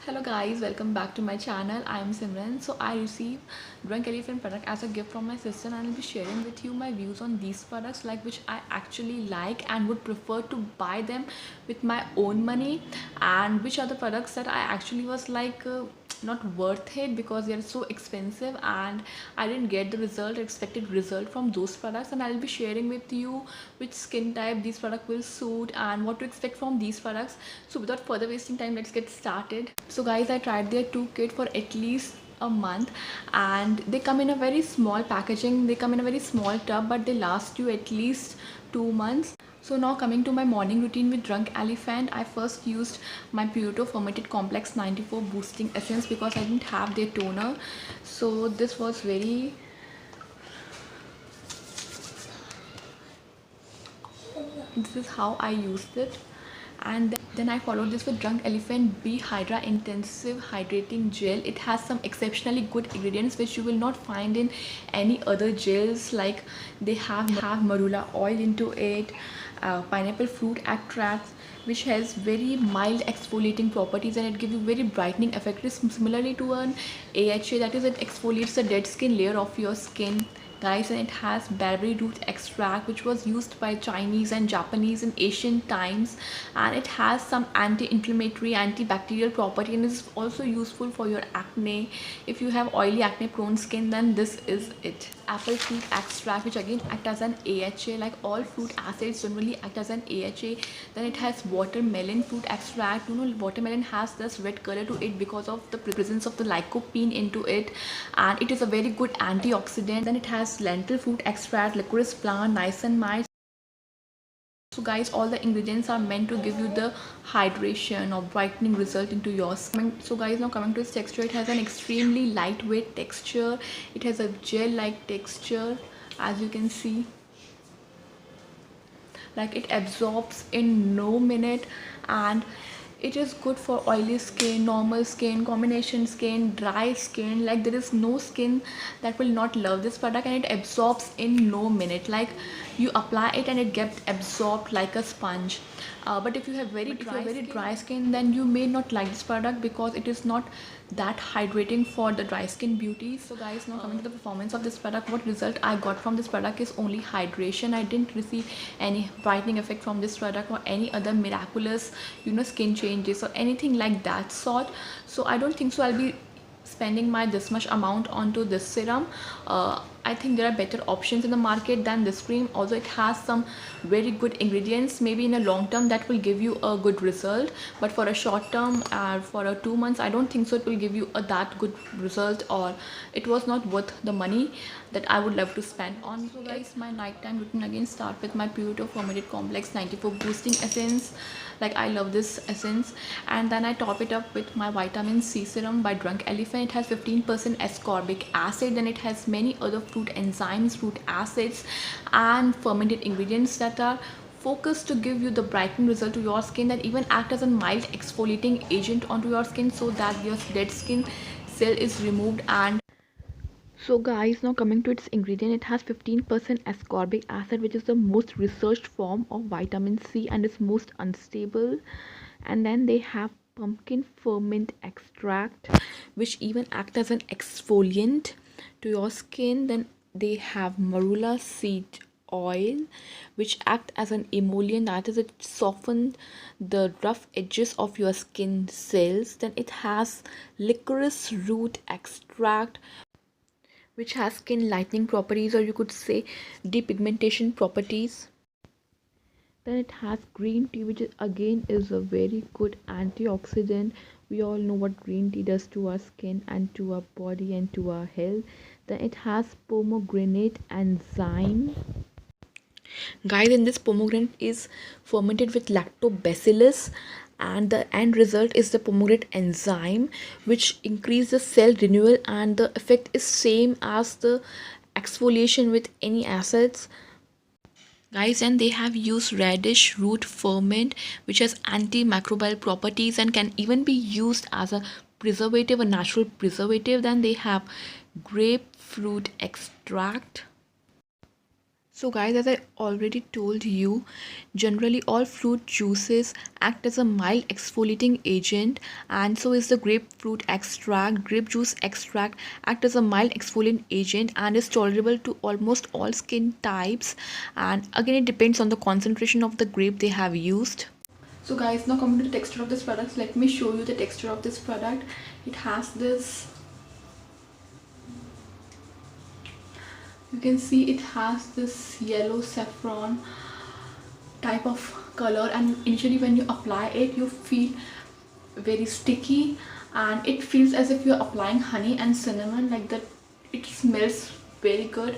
Hello guys, welcome back to my channel. I am Simran. So I received Drunk Elephant product as a gift from my sister, and I'll be sharing with you my views on these products, like which I actually like and would prefer to buy them with my own money, and which are the products that I actually was not worth it because they are so expensive and I didn't get the expected result from those products. And I'll be sharing with you which skin type these products will suit and what to expect from these products. So without further wasting time, let's get started. So guys, I tried their 2 kit for at least a month, and they come in a very small packaging, they come in a very small tub, but they last you at least 2 months. So now coming to my morning routine with Drunk Elephant, I first used my Purito Fermented Complex 94 Boosting Essence because I didn't have their toner. So this is how I used it. And then I followed this with Drunk Elephant B Hydra Intensive Hydrating Gel. It has some exceptionally good ingredients which you will not find in any other gels. Like they have marula oil into it, pineapple fruit extracts, which has very mild exfoliating properties, and it gives you very brightening effect. It is similarly to an AHA, that is, it exfoliates the dead skin layer of your skin, guys. And it has berberry root extract, which was used by Chinese and Japanese in ancient times, and it has some anti-inflammatory, antibacterial property, and is also useful for your acne. If you have oily, acne prone skin, then this is it. Apple fruit extract, which again act as an AHA, like all fruit acids generally act as an AHA. Then it has watermelon fruit extract. Watermelon has this red color to it because of the presence of the lycopene into it, and it is a very good antioxidant. Then it has lentil fruit extract, licorice plant, niacinamide. So guys, all the ingredients are meant to give you the hydration or brightening result into your skin. So guys, now coming to its texture, it has an extremely lightweight texture. It has a gel like texture, as you can see. Like it absorbs in no minute, and it is good for oily skin, normal skin, combination skin, dry skin. Like there is no skin that will not love this product, and it absorbs in no minute. Like you apply it and it gets absorbed like a sponge. But if you have very dry skin, then you may not like this product because it is not that hydrating for the dry skin beauty. So guys, now coming to the performance of this product, what result I got from this product is only hydration. I didn't receive any brightening effect from this product or any other miraculous skin changes or anything like that sort. So I don't think so I'll be spending my this much amount onto this serum. I think there are better options in the market than this cream. Also, it has some very good ingredients. Maybe in a long term that will give you a good result, but for a short term, for a 2 months, I don't think so it will give you a that good result, or it was not worth the money that I would love to spend on. So guys, my nighttime routine again start with my Purito Fermented Complex 94 Boosting Essence. Like I love this essence, and then I top it up with my vitamin C serum by Drunk Elephant. It has 15% ascorbic acid, and it has many other fruit enzymes, fruit acids, and fermented ingredients that are focused to give you the brightening result to your skin, that even act as a mild exfoliating agent onto your skin so that your dead skin cell is removed. And so guys, now coming to its ingredient, it has 15% ascorbic acid, which is the most researched form of vitamin C and is most unstable. And then they have pumpkin ferment extract, which even act as an exfoliant to your skin. Then they have marula seed oil, which act as an emollient, that is, it softens the rough edges of your skin cells. Then it has licorice root extract, which has skin lightening properties, or you could say depigmentation properties. Then it has green tea, which again is a very good antioxidant. We all know what green tea does to our skin and to our body and to our health. Then it has pomegranate enzyme. Guys, and this pomegranate is fermented with lactobacillus, and the end result is the pomegranate enzyme, which increase the cell renewal, and the effect is same as the exfoliation with any acids, guys. And they have used radish root ferment, which has antimicrobial properties and can even be used as a preservative, a natural preservative. Then they have grapefruit extract. So guys, as I already told you, generally all fruit juices act as a mild exfoliating agent, and so is the grapefruit extract. Grape juice extract act as a mild exfoliant agent and is tolerable to almost all skin types, and again it depends on the concentration of the grape they have used. So guys, now coming to the texture of this product, let me show you the texture of this product. It has this, you can see it has this yellow saffron type of color, and initially when you apply it you feel very sticky, and it feels as if you're applying honey and cinnamon like that. It smells very good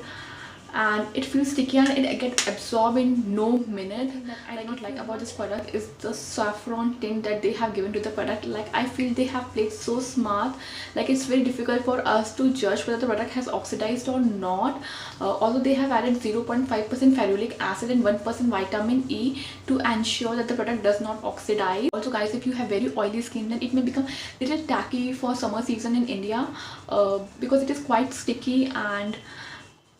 and it feels sticky and it gets absorbed in no minute. That I do not like about this product is the saffron tint that they have given to the product. Like, I feel they have played so smart. Like, it's very difficult for us to judge whether the product has oxidized or not. Although they have added 0.5% ferulic acid and 1% vitamin E to ensure that the product does not oxidize. Also guys, if you have very oily skin, then it may become a little tacky for summer season in India, because it is quite sticky and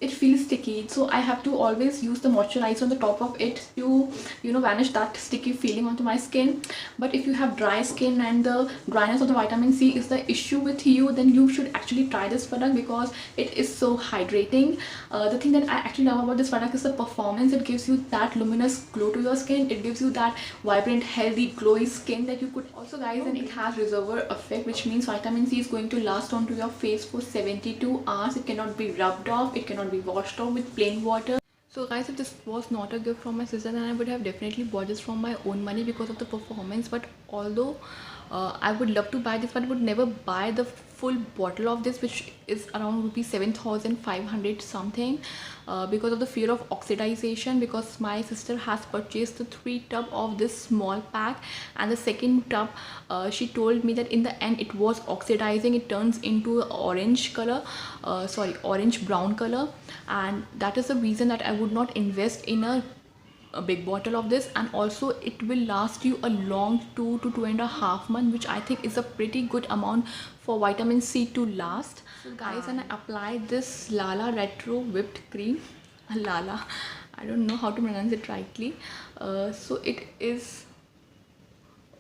it feels sticky, so I have to always use the moisturizer on the top of it to, you know, vanish that sticky feeling onto my skin. But if you have dry skin and the dryness of the vitamin C is the issue with you, then you should actually try this product because it is so hydrating. The thing that I actually love about this product is the performance. It gives you that luminous glow to your skin. It gives you that vibrant, healthy, glowy skin that you could also guys. And it has reservoir effect, which means vitamin C is going to last onto your face for 72 hours. It cannot be rubbed off, it cannot be washed off with plain water. So guys, if this was not a gift from my sister, then I would have definitely bought this from my own money because of the performance. But although I would love to buy this, but I would never buy the full bottle of this, which is around rupees 7,500 something, because of the fear of oxidization. Because my sister has purchased the 3 tub of this small pack, and the second tub, she told me that in the end it was oxidizing. It turns into orange color, orange brown color, and that is the reason that I would not invest in a big bottle of this. And also it will last you a long 2 to 2.5 months, which I think is a pretty good amount for vitamin C to last. So guys, and I applied this Lala Retro whipped cream. Lala, I don't know how to pronounce it rightly. So it is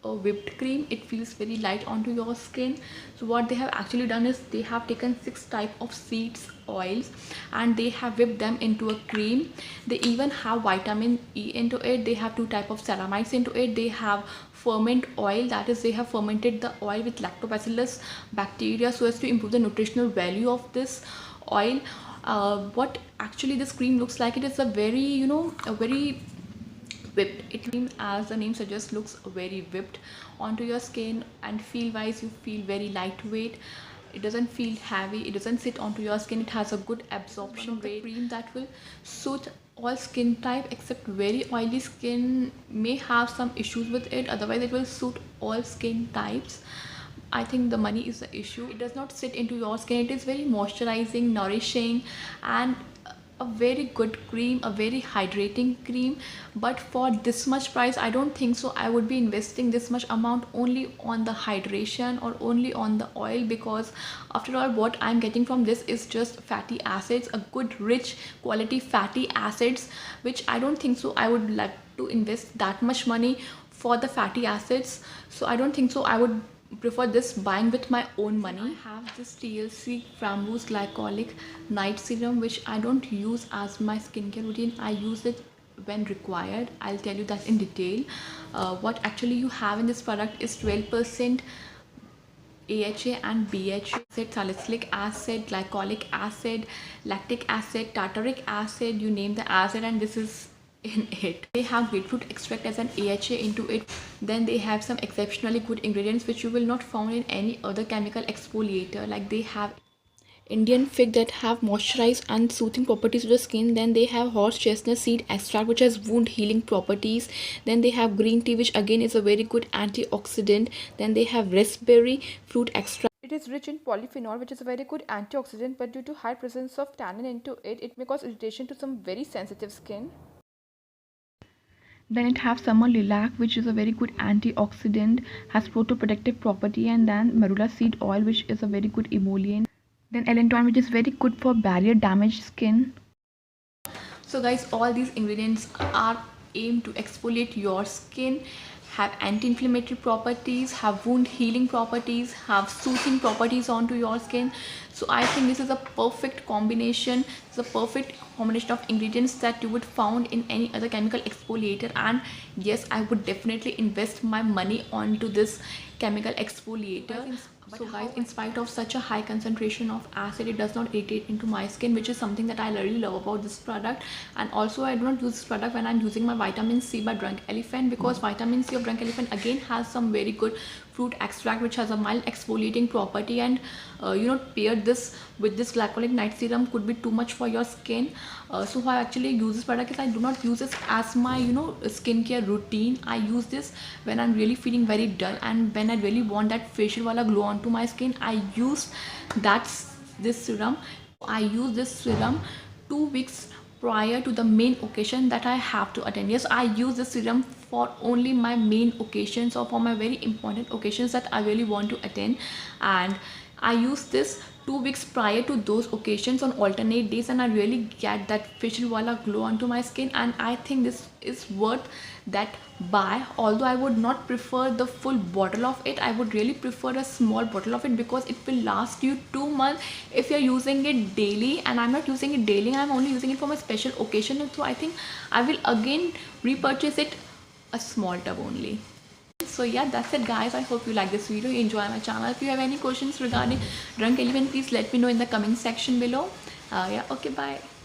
a whipped cream. It feels very light onto your skin. So what they have actually done is they have taken 6 type of seeds oils and they have whipped them into a cream. They even have vitamin E into it. They have 2 type of ceramides into it. They have ferment oil, that is they have fermented the oil with lactobacillus bacteria so as to improve the nutritional value of this oil. What actually this cream looks like, it is a very, you know, a very whipped. It means, as the name suggests, looks very whipped onto your skin, and feel wise you feel very lightweight. It doesn't feel heavy, it doesn't sit onto your skin. It has a good absorption rate. Cream that will suit all skin type, except very oily skin may have some issues with it. Otherwise it will suit all skin types. I think the money is the issue. It does not sit into your skin. It is very moisturizing, nourishing, and a very good cream, a very hydrating cream. But for this much price, I don't think so I would be investing this much amount only on the hydration or only on the oil, because after all what I'm getting from this is just fatty acids, a good rich quality fatty acids, which I don't think so I would like to invest that much money for the fatty acids. So I don't think so I would prefer this buying with my own money. I have this TLC Framboos Glycolic Night Serum, which I don't use as my skincare routine. I use it when required. I'll tell you that in detail. What actually you have in this product is 12% AHA and BHA, salicylic acid, glycolic acid, lactic acid, tartaric acid, you name the acid, and this is in it. They have grapefruit extract as an AHA into it. Then they have some exceptionally good ingredients which you will not find in any other chemical exfoliator. Like, they have Indian fig that have moisturized and soothing properties to the skin. Then they have horse chestnut seed extract which has wound healing properties. Then they have green tea, which again is a very good antioxidant. Then they have raspberry fruit extract. It is rich in polyphenol, which is a very good antioxidant, but due to high presence of tannin into it, it may cause irritation to some very sensitive skin. Then it has summer lilac, which is a very good antioxidant, has photoprotective property. And then marula seed oil, which is a very good emollient. Then allantoin, which is very good for barrier damaged skin. So guys, all these ingredients are aimed to exfoliate your skin, have anti-inflammatory properties, have wound healing properties, have soothing properties onto your skin. So I think this is a perfect combination. It's a perfect combination of ingredients that you would found in any other chemical exfoliator. And yes, I would definitely invest my money onto this chemical exfoliator. So guys, in spite of such a high concentration of acid, it does not irritate into my skin, which is something that I really love about this product. And also I do not use this product when I'm using my vitamin C by Drunk Elephant, because vitamin C of Drunk Elephant again has some very good fruit extract which has a mild exfoliating property, and pair this with this glycolic night serum could be too much for your skin. So how I actually use this product is I do not use this as my skincare routine. I use this when I'm really feeling very dull and when I really want that facial wala glow onto my skin. I use this serum. I use this serum 2 weeks prior to the main occasion that I have to attend. Yes, I use this serum for only my main occasions or for my very important occasions that I really want to attend, and I use this 2 weeks prior to those occasions on alternate days, and I really get that facial wala glow onto my skin. And I think this is worth that buy. Although I would not prefer the full bottle of it, I would really prefer a small bottle of it, because it will last you 2 months if you're using it daily. And I'm not using it daily, I'm only using it for my special occasion. So I think I will again repurchase it, a small tub only. So yeah, that's it guys. I hope you like this video, you enjoy my channel. If you have any questions regarding Drunk Elephant, please let me know in the comment section below. Yeah, okay, bye.